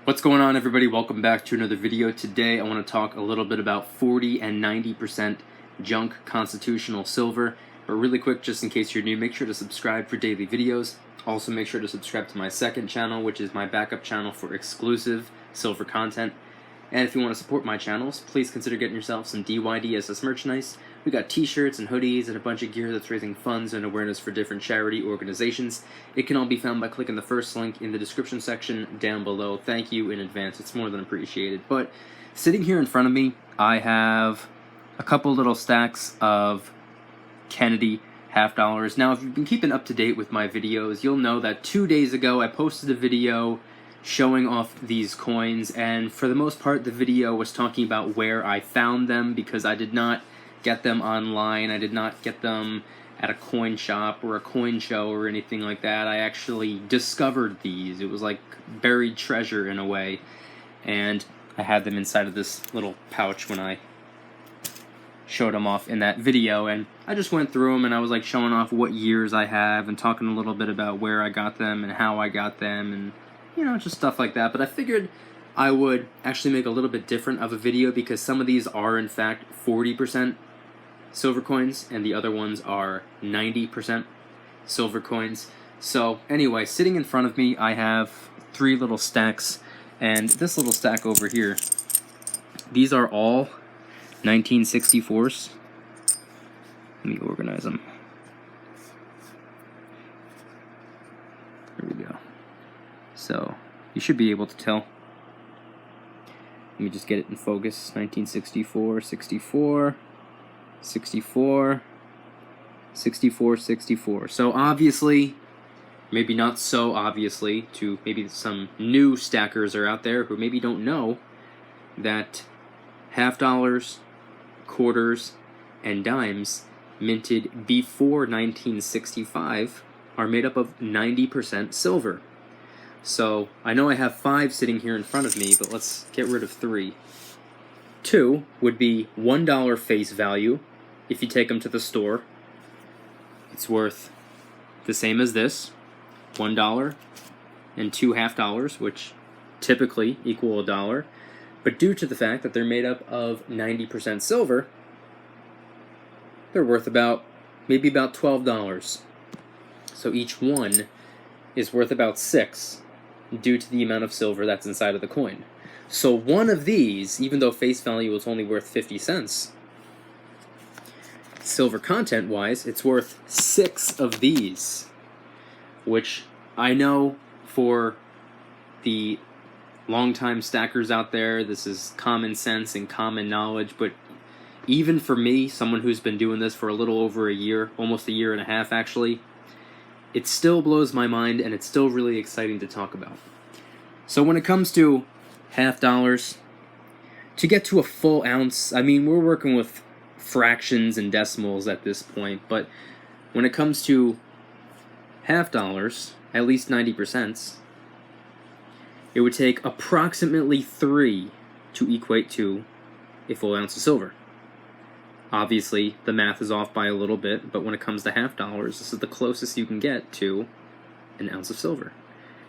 What's going on, everybody? Welcome back to another video. Today I want to talk a little bit about 40 and 90% junk constitutional silver. But really quick, just in case you're new, make sure to subscribe for daily videos. Also make sure to subscribe to my second channel, which is my backup channel for exclusive silver content. And if you want to support my channels, please consider getting yourself some DYDSS merchandise. We got t-shirts and hoodies and a bunch of gear that's raising funds and awareness for different charity organizations. It can all be found by clicking the first link in the description section down below. Thank you in advance. It's more than appreciated. But sitting here in front of me, I have a couple little stacks of Kennedy $half. Now, if you've been keeping up to date with my videos, you'll know that 2 days ago I posted a video showing off these coins, and for the most part the video was talking about where I found them, because I did not get them online. I did not get them at a coin shop or a coin show or anything like that. I actually discovered these. It was like buried treasure in a way, and I had them inside of this little pouch when I showed them off in that video, and I just went through them and I was like showing off what years I have and talking a little bit about where I got them and how I got them, and you know, just stuff like that. But I figured I would actually make a little bit different of a video, because some of these are in fact 40% silver coins and the other ones are 90% silver coins. So anyway, sitting in front of me I have three little stacks, and this little stack over here, these are all 1964s. Let me organize them. There we go. So you should be able to tell. Let me just get it in focus. 1964, 64, 64, 64, 64. So obviously, maybe not so obviously, to maybe some new stackers are out there who maybe don't know that $half, quarters, and dimes minted before 1965 are made up of 90% silver. So I know I have 5 sitting here in front of me, but let's get rid of 3. 2 would be $1 face value. If you take them to the store, it's worth the same as this, $1 and 2 $half, which typically equal $1. But due to the fact that they're made up of 90% silver, they're worth maybe about $12. So each one is worth about $6 due to the amount of silver that's inside of the coin. So one of these, even though face value is only worth 50 cents, silver content wise, it's worth 6 of these, which I know for the longtime stackers out there, this is common sense and common knowledge, but even for me, someone who's been doing this for a little over a year, almost a year and a half actually, it still blows my mind, and it's still really exciting to talk about. So when it comes to $half, to get to a full ounce, I mean, we're working with fractions and decimals at this point, but when it comes to $half, at least 90%, it would take approximately 3 to equate to a full ounce of silver. Obviously, the math is off by a little bit, but when it comes to $half, this is the closest you can get to an ounce of silver.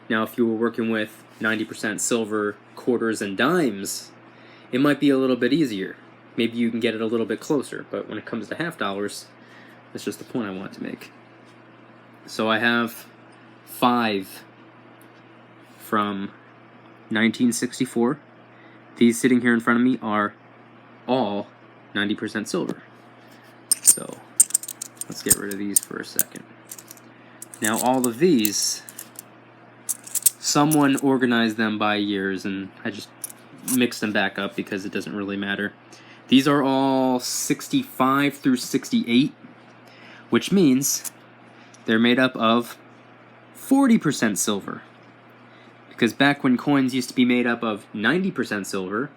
Now, if you were working with 90% silver, quarters, and dimes, it might be a little bit easier. Maybe you can get it a little bit closer, but when it comes to $half, that's just the point I want to make. So I have 5 from 1964. These sitting here in front of me are all 90% silver. So let's get rid of these for a second. Now all of these, someone organized them by years, and I just mixed them back up because it doesn't really matter. These are all 65 through 68, which means they're made up of 40% silver. Because back when coins used to be made up of 90% silver,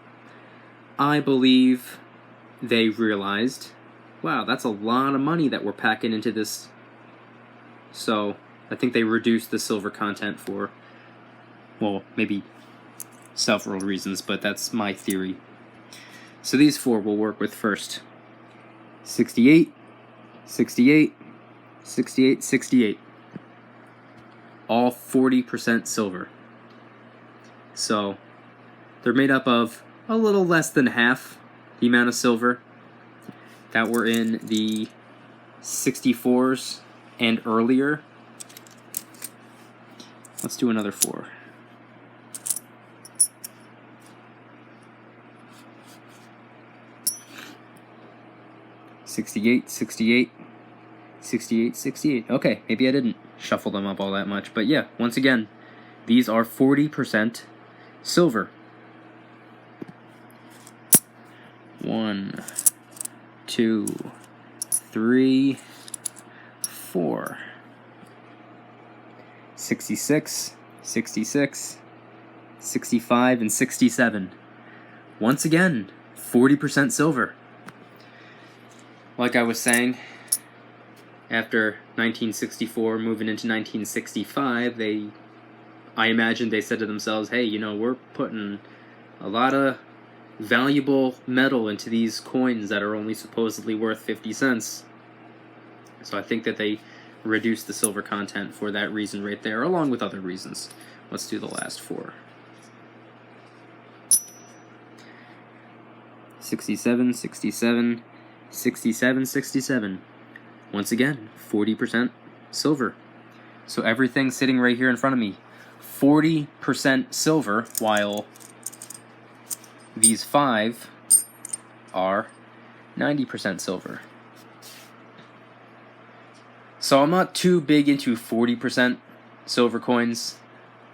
I believe they realized, wow, that's a lot of money that we're packing into this. So I think they reduced the silver content for, well, maybe several reasons, but that's my theory. So these 4 we'll work with first. 68, 68, 68, 68. All 40% silver. So They're made up of a little less than half the amount of silver that were in the 64s and earlier. Let's do another 4. $68, $68, $68, $68. Okay, maybe I didn't shuffle them up all that much, but yeah, once again, these are 40% silver. 1, 2, 3, 4. 66, 66, 65, and 67. Once again, 40% silver. Like I was saying, after 1964, moving into 1965, I imagine they said to themselves, hey, you know, we're putting a lot of valuable metal into these coins that are only supposedly worth 50 cents. So I think that they reduced the silver content for that reason right there, along with other reasons. Let's do the last 4. 67, 67, 67, 67. Once again, 40% silver. So everything sitting right here in front of me, 40% silver, while these 5 are 90% silver. So I'm not too big into 40% silver coins.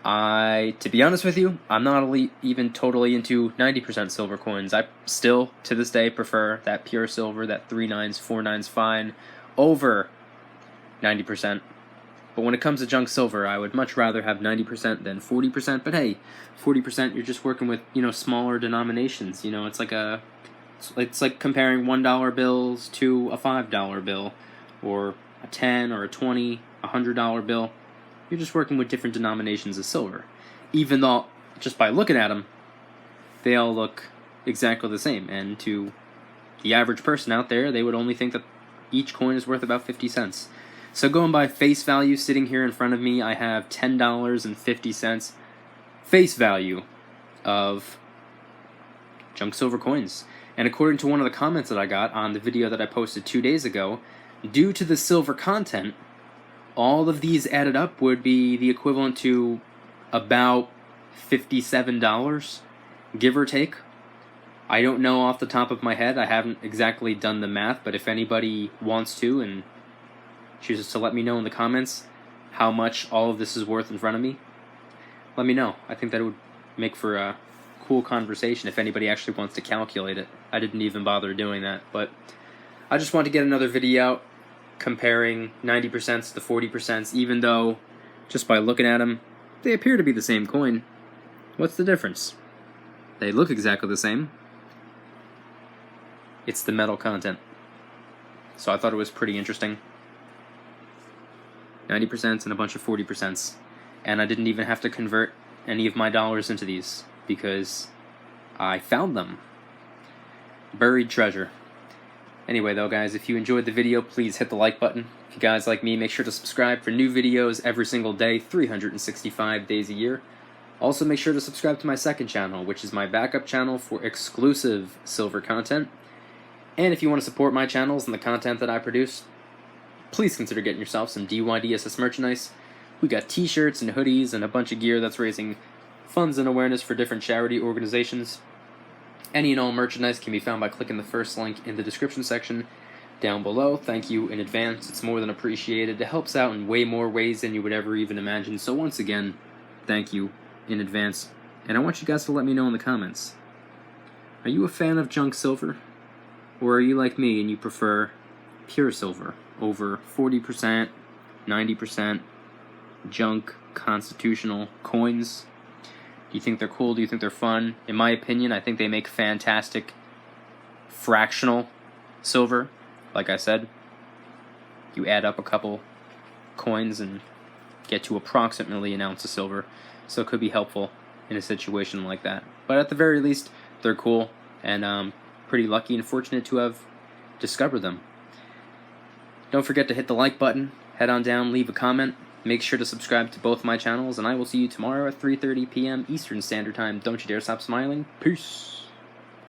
To be honest with you, I'm not even totally into 90% silver coins. I still, to this day, prefer that pure silver, that 3 nines, 4 nines fine, over 90%. But when it comes to junk silver, I would much rather have 90% than 40%. But hey, 40%, you're just working with, you know, smaller denominations. You know, it's like comparing $1 bills to a $5 bill, or a 10 or a 20, $100 bill. You're just working with different denominations of silver. Even though, just by looking at them, they all look exactly the same. And to the average person out there, they would only think that each coin is worth about 50 cents. So going by face value, sitting here in front of me, I have $10.50 face value of junk silver coins. And according to one of the comments that I got on the video that I posted 2 days ago, due to the silver content, all of these added up would be the equivalent to about $57, give or take. I don't know off the top of my head. I haven't exactly done the math, but if anybody wants to and chooses to let me know in the comments how much all of this is worth in front of me, let me know. I think that it would make for a cool conversation if anybody actually wants to calculate it. I didn't even bother doing that, but I just wanted to get another video out comparing 90% to the 40%, even though, just by looking at them, they appear to be the same coin. What's the difference? They look exactly the same. It's the metal content. So I thought it was pretty interesting. 90% and a bunch of 40%. And I didn't even have to convert any of my dollars into these, because I found them. Buried treasure. Anyway though, guys, if you enjoyed the video, please hit the like button. If you guys like me, make sure to subscribe for new videos every single day, 365 days a year. Also, make sure to subscribe to my second channel, which is my backup channel for exclusive silver content. And if you want to support my channels and the content that I produce, please consider getting yourself some DYDSS merchandise. We got t-shirts and hoodies and a bunch of gear that's raising funds and awareness for different charity organizations. Any and all merchandise can be found by clicking the first link in the description section down below. Thank you in advance. It's more than appreciated. It helps out in way more ways than you would ever even imagine. So once again, thank you in advance. And I want you guys to let me know in the comments. Are you a fan of junk silver? Or are you like me and you prefer pure silver over 40%, 90% junk constitutional coins? Do you think they're cool? Do you think they're fun? In my opinion, I think they make fantastic fractional silver. Like I said, you add up a couple coins and get to approximately an ounce of silver. So it could be helpful in a situation like that. But at the very least, they're cool, and I'm pretty lucky and fortunate to have discovered them. Don't forget to hit the like button, head on down, leave a comment. make sure to subscribe to both my channels, and I will see you tomorrow at 3:30 p.m. Eastern Standard Time. Don't you dare stop smiling. Peace.